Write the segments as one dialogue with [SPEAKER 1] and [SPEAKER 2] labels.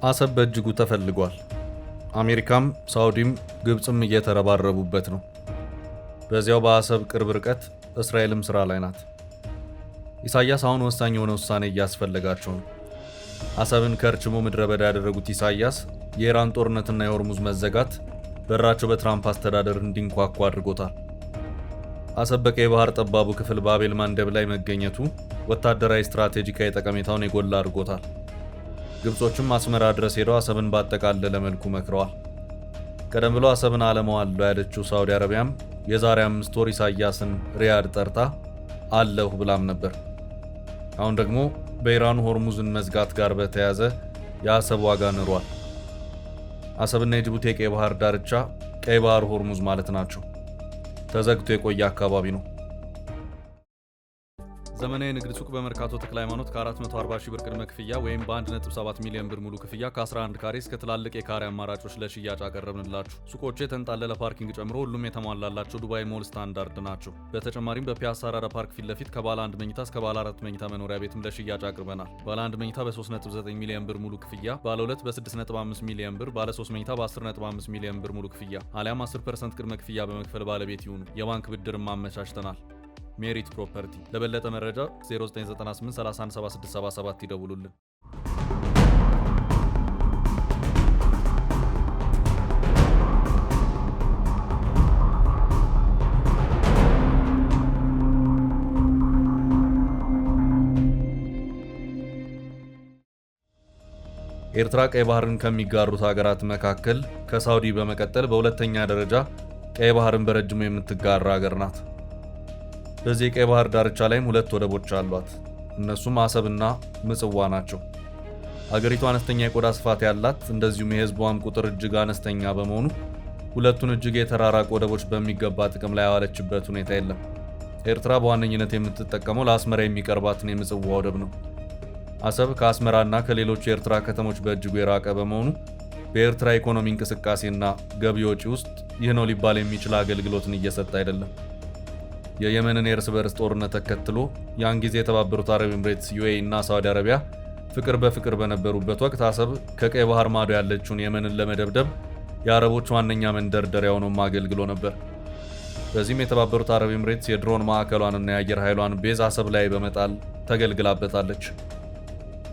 [SPEAKER 1] አሰብ በእጅጉ ተፈልጓል። አሜሪካም ሳውዲም ግብጽም እየተረባረቡበት ነው። በዚያው በአሰብ ቅርብ ርቀት እስራኤልም ስራ ላይ ናት። ኢሳያስ አሁን ወሳኝ የሆነ ውሳኔ እያስፈለጋቸው ነው። አሰብን ከርችሞ ምድረ በዳ ያደረጉት ኢሳያስ የኢራን ጦርነትና የሆርሙዝ መዘጋት በራቸው በትራምፕ አስተዳደር እንዲንኳኳ አድርጎታል። አሰብ በቀይ ባህር ጠባቡ ክፍል ባቤል ማንደብ ላይ መገኘቱ ወታደራዊ ስትራቴጂካዊ ጠቀሜታውን የጎላ አድርጎታል። ግብጾችም አስመራ ድረስ ሄደው አሰብን ባጠቃለለ መልኩ መክረዋል። ቀደም ብሎ አሰብን አለመዋለው ያለችው ሳውዲ አረቢያም የዛሬ 5 ወር ኢሳያስን ሪያድ ጠርታ አለሁ ብላም ነበር። አሁን ደግሞ በኢራኑ ሆርሙዝን መዝጋት ጋር በተያያዘ የአሰብ ዋጋ ንሯል። አሰብና የጅቡቲ የቀይ ባህር ዳርቻ ቀይ ባህር ሆርሙዝ ማለት ናቸው። ተዘግቶ የቆየ አካባቢ ነው። ዘመናዊ ንግድ ሱቅ በመርካቶ ተክለ ሃይማኖት ከ440 ሺህ ብር ቅድመ ክፍያ ወይም በ1.7 ሚሊዮን ብር ሙሉ ክፍያ ከ11 ካሬ እስከ ትላልቅ የካሬ አማራጮች ለሽያጭ አቀረብንላችሁ። ሱቆቹ የተንጣለለ ፓርኪንግ ጨምሮ ሁሉም የተሟላላቸው ዱባይ ሞል ስታንዳርድ ናቸው። በተጨማሪም በፒያሳ አራዳ ፓርክ ፊት ለፊት ከባለ 1 መኝታ እስከ ባለ 4 መኝታ መኖሪያ ቤትም ለሽያጭ አቅርበናል። ባለ 1 መኝታ በ3.9 ሚሊዮን ብር ሙሉ ክፍያ፣ ባለ 2 በ6.5 ሚሊዮን ብር፣ ባለ 3 መኝታ በ10.5 ሚሊዮን ብር ሙሉ ክፍያ አሊያም 10% ቅድመ ክፍያ በመክፈል ባለቤት ይሁኑ። የባንክ ብድርም አመቻችተናል። ሜሪት ፕሮፐርቲ። ለበለጠ መረጃ 0998 317677 ይደውሉልን። ኤርትራ ቀይ ባህርን ከሚጋሩት ሀገራት መካከል ከሳውዲ በመቀጠል በሁለተኛ ደረጃ ቀይ ባህርን በረጅሙ የምትጋራ ሀገር ናት። በዚህ ቀይ ባህር ዳርቻ ላይም 2 ወደቦች አሏት። እነሱም አሰብና ምጽዋ ናቸው። አገሪቱ አነስተኛ የቆዳ ስፋት ያላት እንደዚሁም የህዝቧም ቁጥር እጅግ አነስተኛ በመሆኑ ሁለቱን እጅግ የተራራቁ ወደቦች በሚገባ ጥቅም ላይ ያዋለችበት ሁኔታ የለም። ኤርትራ በዋነኝነት የምትጠቀመው ለአስመራ የሚቀርባትን የምጽዋ ወደብ ነው። አሰብ ከአስመራና ከሌሎች የኤርትራ ከተሞች በእጅጉ የራቀ በመሆኑ በኤርትራ ኢኮኖሚ እንቅስቃሴና ገቢ ወጪ ውስጥ ይህ ነው ሊባል የሚችል አገልግሎትን እየሰጠ አይደለም። የየመንን የእርስ በርስ ጦርነት ተከትሎ ያን ጊዜ የተባበሩት አረብ ኤምሬትስ፣ ዩኤኢ እና ሳውዲ አረቢያ ፍቅር በፍቅር በነበሩበት ወቅት አሰብ ከቀይ ባህር ማዶ ያለችውን የመንን ለመደብደብ የአረቦች ዋነኛ መንደርደሪያ ሆኖም አገልግሎ ነበር። በዚህም የተባበሩት አረብ ኤምሬትስ የድሮን ማዕከሏንና የአየር ኃይሏን ቤዝ አሰብ ላይ በመጣል ተገልግላበታለች።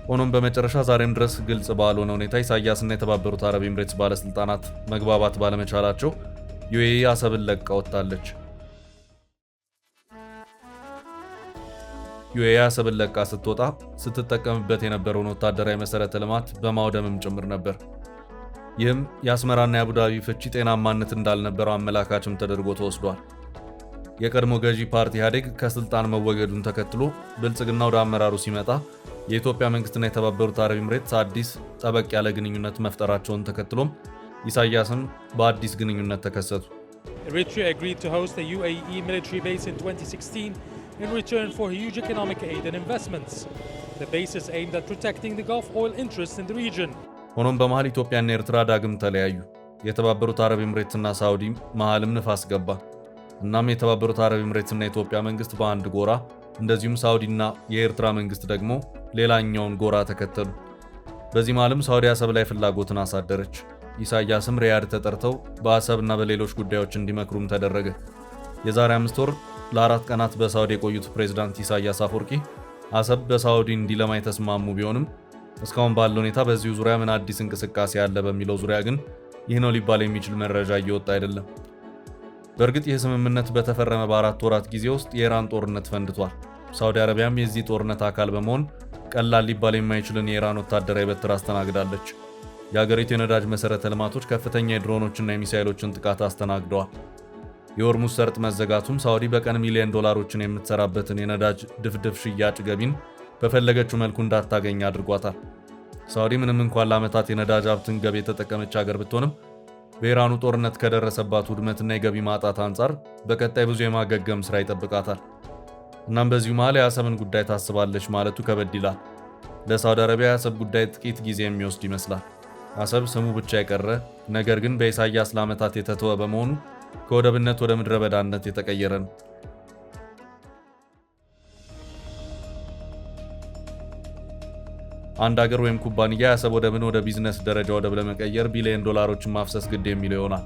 [SPEAKER 1] ሆኖም በመጨረሻ ዛሬም ድረስ ግልጽ ባልሆነ ሁኔታ ኢሳያስና የተባበሩት አረብ ኤምሬትስ ባለስልጣናት መግባባት ባለመቻላቸው ዩኤኢ አሰብን ለቃ ወጥታለች። ዩኤኢ አሰብን ለቃ ስትወጣ ስትጠቀምበት የነበረውን ወታደራዊ መሰረተ ልማት በማውደምም ጭምር ነበር። ይህም የአስመራና የአቡዳቢ ፍቺ ጤናማነት እንዳልነበረው አመላካችም ተደርጎ ተወስዷል። የቀድሞ ገዢ ፓርቲ ኢህአዴግ ከስልጣን መወገዱን ተከትሎ ብልጽግና ወደ አመራሩ ሲመጣ የኢትዮጵያ መንግስትና የተባበሩት አረብ ኤምሬትስ አዲስ ጠበቅ ያለ ግንኙነት መፍጠራቸውን ተከትሎም ኢሳያስም በአዲስ ግንኙነት ተከሰቱ።
[SPEAKER 2] Eritrea agreed to host a UAE military base in 2016 in return for huge economic aid and investments. The base is aimed at protecting the Gulf oil interests in the region.
[SPEAKER 1] ሆኖም በመሃል ኢትዮጵያና ኤርትራ ዳግም ተለያዩ። የተባበሩት አረብ ኤምሬትስና ሳውዲ መሃልም ንፋስ ገባ። እናም የተባበሩት አረብ ኤምሬትስና የኢትዮጵያ መንግስት በአንድ ጎራ፣ እንደዚሁም ሳውዲና የኤርትራ መንግስት ደግሞ ሌላኛውን ጎራ ተከተሉ። በዚህ መሃልም ሳውዲ አሰብ ላይ ፍላጎትን አሳደረች። ኢሳያስም ሪያድ ተጠርተው በአሰብና በሌሎች ጉዳዮች እንዲመክሩም ተደረገ። የዛሬ 5 ወር ለ4 ቀናት በሳውዲ የቆዩት ፕሬዝዳንት ኢሳያስ አፈወርቂ አሰብ በሳውዲ እንዲለማ የተስማሙ ቢሆንም እስካሁን ባለው ሁኔታ በዚሁ ዙሪያ ምን አዲስ እንቅስቃሴ አለ በሚለው ዙሪያ ግን ይህ ነው ሊባል የሚችል መረጃ እየወጣ አይደለም። በእርግጥ ይህ ስምምነት በተፈረመ በ4 ወራት ጊዜ ውስጥ የኢራን ጦርነት ፈንድቷል። ሳውዲ አረቢያም የዚህ ጦርነት አካል በመሆን ቀላል ሊባል የማይችልን የኢራን ወታደራዊ በትር አስተናግዳለች። የሀገሪቱ የነዳጅ መሰረተ ልማቶች ከፍተኛ የድሮኖችና የሚሳይሎችን ጥቃት አስተናግደዋል። የሆርሙዝ ሰርጥ መዘጋቱም ሳውዲ በቀን ሚሊዮን ዶላሮችን የምትሰራበትን የነዳጅ ድፍድፍ ሽያጭ ገቢን በፈለገችው መልኩ እንዳታገኝ አድርጓታል። ሳውዲ ምንም እንኳን ለዓመታት የነዳጅ ሀብትን ገቢ የተጠቀመች ሀገር ብትሆንም በኢራኑ ጦርነት ከደረሰባት ውድመትና የገቢ ማጣት አንጻር በቀጣይ ብዙ የማገገም ስራ ይጠብቃታል። እናም በዚሁ መሃል የአሰብን ጉዳይ ታስባለች ማለቱ ከበድ ይላል። ለሳውዲ አረቢያ የአሰብ ጉዳይ ጥቂት ጊዜ የሚወስድ ይመስላል። አሰብ ስሙ ብቻ የቀረ ነገር ግን በኢሳያስ ለዓመታት የተተወ በመሆኑ ከወደብነት ወደ ምድረ በዳነት የተቀየረ ነው። አንድ ሀገር ወይም ኩባንያ የአሰብ ወደብን ወደ ቢዝነስ ደረጃ ወደብ ለመቀየር ቢሊዮን ዶላሮችን ማፍሰስ ግድ የሚለው ይሆናል።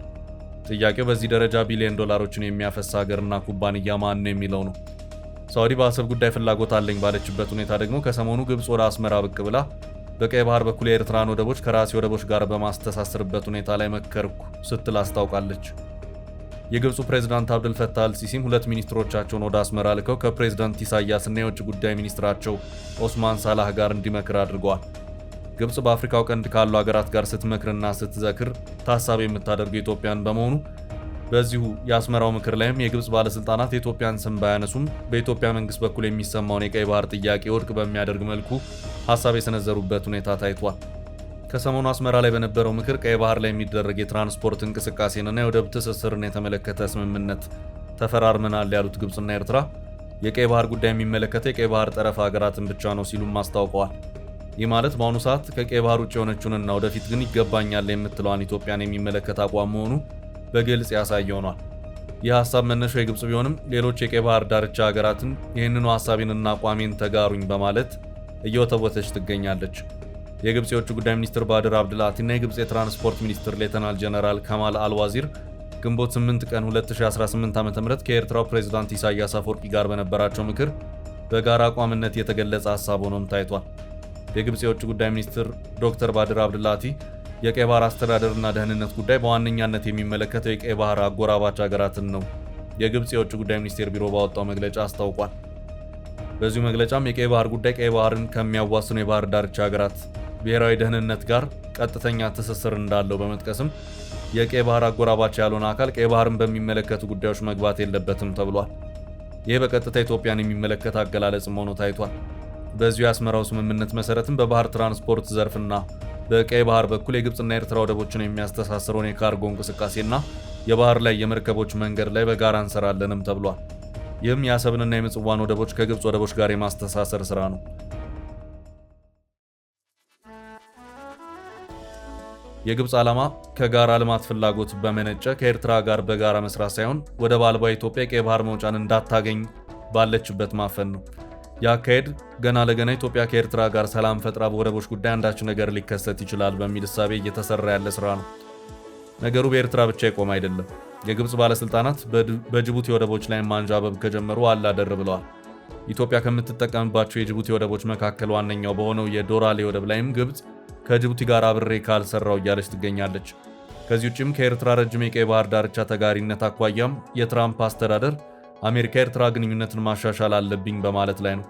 [SPEAKER 1] ጥያቄው በዚህ ደረጃ ቢሊዮን ዶላሮችን የሚያፈስ ሀገርና ኩባንያ ማን ነው የሚለው ነው። ሳዑዲ በአሰብ ጉዳይ ፍላጎት አለኝ ባለችበት ሁኔታ ደግሞ ከሰሞኑ ግብጽ ወደ አስመራ ብቅ ብላ በቀይ ባህር በኩል የኤርትራን ወደቦች ከራሲ ወደቦች ጋር በማስተሳሰርበት ሁኔታ ላይ መከርኩ ስትል አስታውቃለች። የግብፁ ፕሬዝዳንት አብዱል ፈታህ አልሲሲም 2 ሚኒስትሮቻቸውን ወደ አስመራ ልከው ከፕሬዝዳንት ኢሳያስና የውጭ ጉዳይ ሚኒስትራቸው ኦስማን ሳላህ ጋር እንዲመክር አድርገዋል። ግብጽ በአፍሪካው ቀንድ ካሉ ሀገራት ጋር ስትመክርና ስትዘክር ታሳቢ የምታደርገው ኢትዮጵያን በመሆኑ በዚሁ የአስመራው ምክር ላይም የግብጽ ባለስልጣናት የኢትዮጵያን ስም ባያነሱም በኢትዮጵያ መንግስት በኩል የሚሰማውን የቀይ ባህር ጥያቄ ውድቅ በሚያደርግ መልኩ ሀሳብ የሰነዘሩበት ሁኔታ ታይቷል። ከሰሞኑ አስመራ ላይ በነበረው ምክር ቀይ ባህር ላይ የሚደረግ የትራንስፖርት እንቅስቃሴንና የወደብ ትስስርን የተመለከተ ስምምነት ተፈራርመናል ያሉት ግብጽና ኤርትራ የቀይ ባህር ጉዳይ የሚመለከተው የቀይ ባህር ጠረፍ ሀገራትን ብቻ ነው ሲሉም አስታውቀዋል። ይህ ማለት በአሁኑ ሰዓት ከቀይ ባህር ውጭ የሆነችውንና ወደፊት ግን ይገባኛል የምትለዋን ኢትዮጵያን የሚመለከት አቋም መሆኑ በግልጽ ያሳየ ሆኗል። ይህ ሀሳብ መነሻው የግብጽ ቢሆንም ሌሎች የቀይ ባህር ዳርቻ ሀገራትን ይህንኑ ሀሳቤንና አቋሜን ተጋሩኝ በማለት እየወተወተች ትገኛለች። የግብጽ የውጭ ጉዳይ ሚኒስትር ባድር አብድላቲና የግብጽ የትራንስፖርት ሚኒስትር ሌተናል ጀነራል ከማል አልዋዚር ግንቦት 8 ቀን 2018 ዓ.ም ከኤርትራው ፕሬዝዳንት ኢሳያስ አፈወርቂ ጋር በነበራቸው ምክር በጋራ አቋምነት የተገለጸ ሀሳብ ሆኖም ታይቷል። የግብጽ የውጭ ጉዳይ ሚኒስትር ዶክተር ባድር አብድላቲ የቀይ ባህር አስተዳደርና ደህንነት ጉዳይ በዋነኛነት የሚመለከተው የቀይ ባህር አጎራባች ሀገራትን ነው የግብጽ የውጭ ጉዳይ ሚኒስቴር ቢሮ ባወጣው መግለጫ አስታውቋል። በዚሁ መግለጫም የቀይ ባህር ጉዳይ ቀይ ባህርን ከሚያዋስኑ የባህር ዳርቻ ሀገራት ብሔራዊ ደህንነት ጋር ቀጥተኛ ትስስር እንዳለው በመጥቀስም የቀይ ባህር አጎራባች ያልሆነ አካል ቀይ ባህርን በሚመለከቱ ጉዳዮች መግባት የለበትም ተብሏል። ይህ በቀጥታ ኢትዮጵያን የሚመለከት አገላለጽም ሆኖ ታይቷል። በዚሁ የአስመራው ስምምነት መሰረትም በባህር ትራንስፖርት ዘርፍና በቀይ ባህር በኩል የግብጽና ኤርትራ ወደቦችን የሚያስተሳስረውን የካርጎ እንቅስቃሴና የባህር ላይ የመርከቦች መንገድ ላይ በጋራ እንሰራለንም ተብሏል። ይህም የአሰብንና የምጽዋን ወደቦች ከግብጽ ወደቦች ጋር የማስተሳሰር ስራ ነው። የግብጽ ዓላማ ከጋራ ልማት ፍላጎት በመነጨ ከኤርትራ ጋር በጋራ መስራት ሳይሆን ወደብ አልባ ኢትዮጵያ የቀይ ባህር መውጫን እንዳታገኝ ባለችበት ማፈን ነው። ያካሄድ ገና ለገና ኢትዮጵያ ከኤርትራ ጋር ሰላም ፈጥራ በወደቦች ጉዳይ አንዳች ነገር ሊከሰት ይችላል በሚል እሳቤ እየተሰራ ያለ ስራ ነው። ነገሩ በኤርትራ ብቻ ይቆም አይደለም። የግብጽ ባለስልጣናት በጅቡቲ ወደቦች ላይ ማንዣበብ ከጀመሩ አላደር ብለዋል። ኢትዮጵያ ከምትጠቀምባቸው የጅቡቲ ወደቦች መካከል ዋነኛው በሆነው የዶራሌ ወደብ ላይም ግብጽ ከጅቡቲ ጋር አብሬ ካልሰራው እያለች ትገኛለች። ከዚህ ውጭም ከኤርትራ ረጅም የቀይ ባህር ዳርቻ ተጋሪነት አኳያም የትራምፕ አስተዳደር አሜሪካ ኤርትራ ግንኙነትን ማሻሻል አለብኝ በማለት ላይ ነው።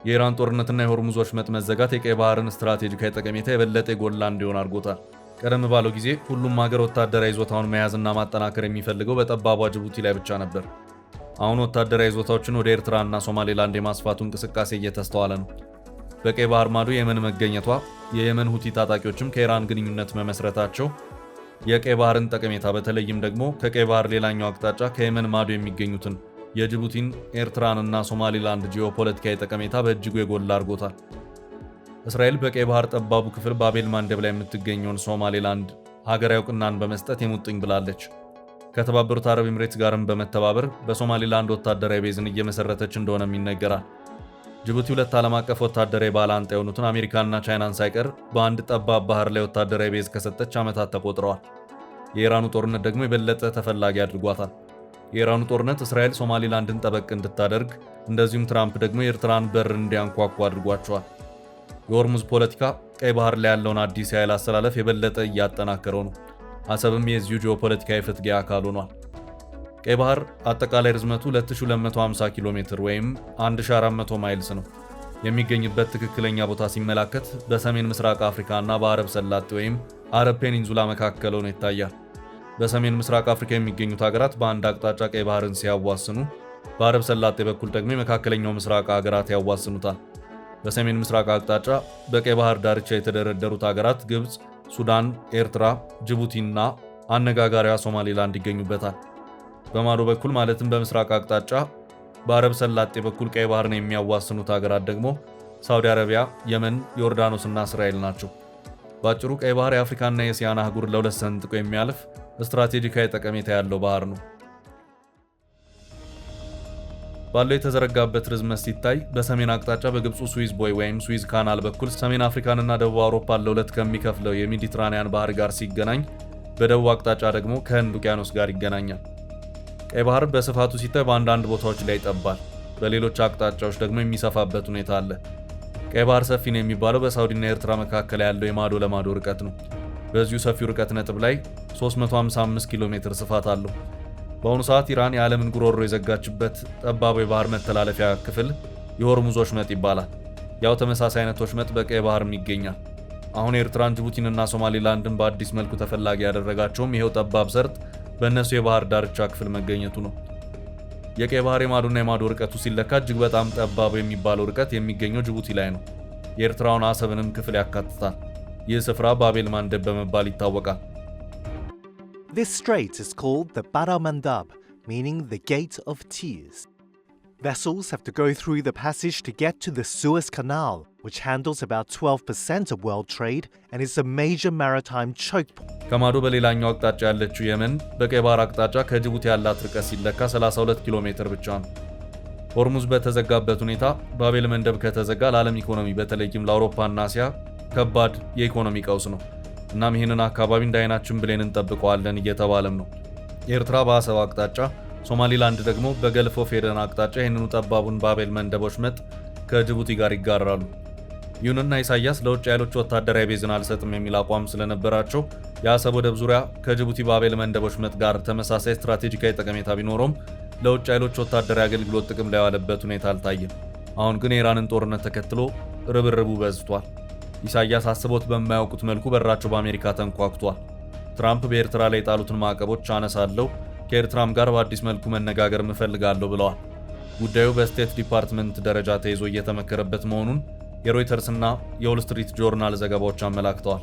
[SPEAKER 1] የኢራን ጦርነትና የሆርሙዝ ወሽመጥ መዘጋት የቀይ ባህርን ስትራቴጂካዊ ጠቀሜታ የበለጠ የጎላ እንዲሆን አድርጎታል። ቀደም ባለው ጊዜ ሁሉም ሀገር ወታደራዊ ይዞታውን መያዝና ማጠናከር የሚፈልገው በጠባቧ ጅቡቲ ላይ ብቻ ነበር። አሁን ወታደራዊ ይዞታዎችን ወደ ኤርትራና ሶማሌላንድ የማስፋቱ እንቅስቃሴ እየተስተዋለ ነው። በቀይ ባህር ማዶ የመን መገኘቷ፣ የየመን ሁቲ ታጣቂዎችም ከኢራን ግንኙነት መመስረታቸው የቀይ ባህርን ጠቀሜታ በተለይም ደግሞ ከቀይ ባህር ሌላኛው አቅጣጫ ከየመን ማዶ የሚገኙትን የጅቡቲን፣ ኤርትራንና ሶማሊላንድ ጂኦፖለቲካዊ ጠቀሜታ በእጅጉ የጎላ አድርጎታል። እስራኤል በቀይ ባህር ጠባቡ ክፍል ባቤል ማንደብ ላይ የምትገኘውን ሶማሌላንድ ሀገራዊ እውቅናን በመስጠት የሙጥኝ ብላለች። ከተባበሩት አረብ ኤምሬትስ ጋርም በመተባበር በሶማሊላንድ ወታደራዊ ቤዝን እየመሰረተች እንደሆነም ይነገራል። ጅቡቲ 2 ዓለም አቀፍ ወታደራዊ ባላንጣ የሆኑትን አሜሪካና ቻይናን ሳይቀር በአንድ ጠባብ ባህር ላይ ወታደራዊ ቤዝ ከሰጠች ዓመታት ተቆጥረዋል። የኢራኑ ጦርነት ደግሞ የበለጠ ተፈላጊ አድርጓታል። የኢራኑ ጦርነት እስራኤል ሶማሊላንድን ጠበቅ እንድታደርግ፣ እንደዚሁም ትራምፕ ደግሞ የኤርትራን በር እንዲያንኳኩ አድርጓቸዋል። የሆርሙዝ ፖለቲካ ቀይ ባህር ላይ ያለውን አዲስ የኃይል አስተላለፍ የበለጠ እያጠናከረው ነው። አሰብም የዚሁ ጂኦፖለቲካዊ ፍትጊያ አካል ሆኗል። ቀይ ባህር አጠቃላይ ርዝመቱ 2250 ኪሎ ሜትር ወይም 1400 ማይልስ ነው። የሚገኝበት ትክክለኛ ቦታ ሲመላከት በሰሜን ምስራቅ አፍሪካና በአረብ ሰላጤ ወይም አረብ ፔኒንዙላ መካከል ሆኖ ይታያል። በሰሜን ምስራቅ አፍሪካ የሚገኙት ሀገራት በአንድ አቅጣጫ ቀይ ባህርን ሲያዋስኑ፣ በአረብ ሰላጤ በኩል ደግሞ የመካከለኛው ምስራቅ ሀገራት ያዋስኑታል። በሰሜን ምስራቅ አቅጣጫ በቀይ ባህር ዳርቻ የተደረደሩት ሀገራት ግብጽ፣ ሱዳን፣ ኤርትራ፣ ጅቡቲና አነጋጋሪዋ ሶማሌላንድ ይገኙበታል። በማዶ በኩል ማለትም በምስራቅ አቅጣጫ በአረብ ሰላጤ በኩል ቀይ ባህርን የሚያዋስኑት ሀገራት ደግሞ ሳውዲ አረቢያ፣ የመን፣ ዮርዳኖስና እስራኤል ናቸው። በአጭሩ ቀይ ባህር የአፍሪካና የእስያን አህጉር ለሁለት ሰንጥቆ የሚያልፍ ስትራቴጂካዊ ጠቀሜታ ያለው ባህር ነው። ባለው የተዘረጋበት ርዝመት ሲታይ በሰሜን አቅጣጫ በግብፁ ስዊዝ ቦይ ወይም ስዊዝ ካናል በኩል ሰሜን አፍሪካንና ደቡብ አውሮፓን ለሁለት ከሚከፍለው የሜዲትራኒያን ባህር ጋር ሲገናኝ፣ በደቡብ አቅጣጫ ደግሞ ከህንድ ውቅያኖስ ጋር ይገናኛል። ቀይ ባህር በስፋቱ ሲታይ በአንዳንድ ቦታዎች ላይ ይጠባል፣ በሌሎች አቅጣጫዎች ደግሞ የሚሰፋበት ሁኔታ አለ። ቀይ ባህር ሰፊ ነው የሚባለው በሳውዲና ኤርትራ መካከል ያለው የማዶ ለማዶ ርቀት ነው። በዚሁ ሰፊው ርቀት ነጥብ ላይ 355 ኪሎ ሜትር ስፋት አለው። በአሁኑ ሰዓት ኢራን የዓለምን ጉሮሮ የዘጋችበት ጠባቡ የባህር መተላለፊያ ክፍል የሆርሙዝ ወሽመጥ ይባላል። ያው ተመሳሳይ አይነት ወሽመጥ በቀይ ባህርም ይገኛል። አሁን ኤርትራን፣ ጅቡቲንና ሶማሌላንድን በአዲስ መልኩ ተፈላጊ ያደረጋቸውም ይሄው ጠባብ ሰርጥ በእነሱ የባህር ዳርቻ ክፍል መገኘቱ ነው። የቀይ ባህር የማዶና የማዶ ርቀቱ ሲለካ እጅግ በጣም ጠባቡ የሚባለው ርቀት የሚገኘው ጅቡቲ ላይ ነው። የኤርትራውን አሰብንም ክፍል ያካትታል። ይህ ስፍራ ባቤል ማንደብ በመባል ይታወቃል።
[SPEAKER 3] This strait is called the Bab el-Mandab, meaning the Gate of Tears. Vessels have to go through the passage to get to the Suez Canal, which handles about 12% of world trade and is a major maritime choke point.
[SPEAKER 1] ከማዶ በሌላኛው አቅጣጫ ያለችው የመን በቀይ ባህር አቅጣጫ ከጅቡቲ ያላት ርቀት ሲለካ 32 ኪሎ ሜትር ብቻ ነው። ሆርሙዝ በተዘጋበት ሁኔታ ባቤል መንደብ ከተዘጋ ለዓለም ኢኮኖሚ በተለይም ለአውሮፓና እስያ ከባድ የኢኮኖሚ ቀውስ ነው። እናም ይህንን አካባቢ እንደ አይናችን ብሌን እንጠብቀዋለን እየተባለም ነው። ኤርትራ በአሰብ አቅጣጫ፣ ሶማሊላንድ ደግሞ በገልፍ ኦፍ ኤደን አቅጣጫ ይህንኑ ጠባቡን ባቤል መንደብ ወሽመጥ ከጅቡቲ ጋር ይጋራሉ። ይሁንና ኢሳያስ ለውጭ ኃይሎች ወታደራዊ ቤዝን አልሰጥም የሚል አቋም ስለነበራቸው የአሰብ ወደብ ዙሪያ ከጅቡቲ ባቤል መንደብ ወሽመጥ ጋር ተመሳሳይ ስትራቴጂካዊ ጠቀሜታ ቢኖረውም ለውጭ ኃይሎች ወታደራዊ አገልግሎት ጥቅም ላይ የዋለበት ሁኔታ አልታየም። አሁን ግን የኢራንን ጦርነት ተከትሎ ርብርቡ በዝቷል። ኢሳያስ አስቦት በማያውቁት መልኩ በራቸው በአሜሪካ ተንኳክቷል። ትራምፕ በኤርትራ ላይ የጣሉትን ማዕቀቦች አነሳለሁ፣ ከኤርትራም ጋር በአዲስ መልኩ መነጋገር እፈልጋለሁ ብለዋል። ጉዳዩ በስቴት ዲፓርትመንት ደረጃ ተይዞ እየተመከረበት መሆኑን የሮይተርስና የዎል ስትሪት ጆርናል ዘገባዎች አመላክተዋል።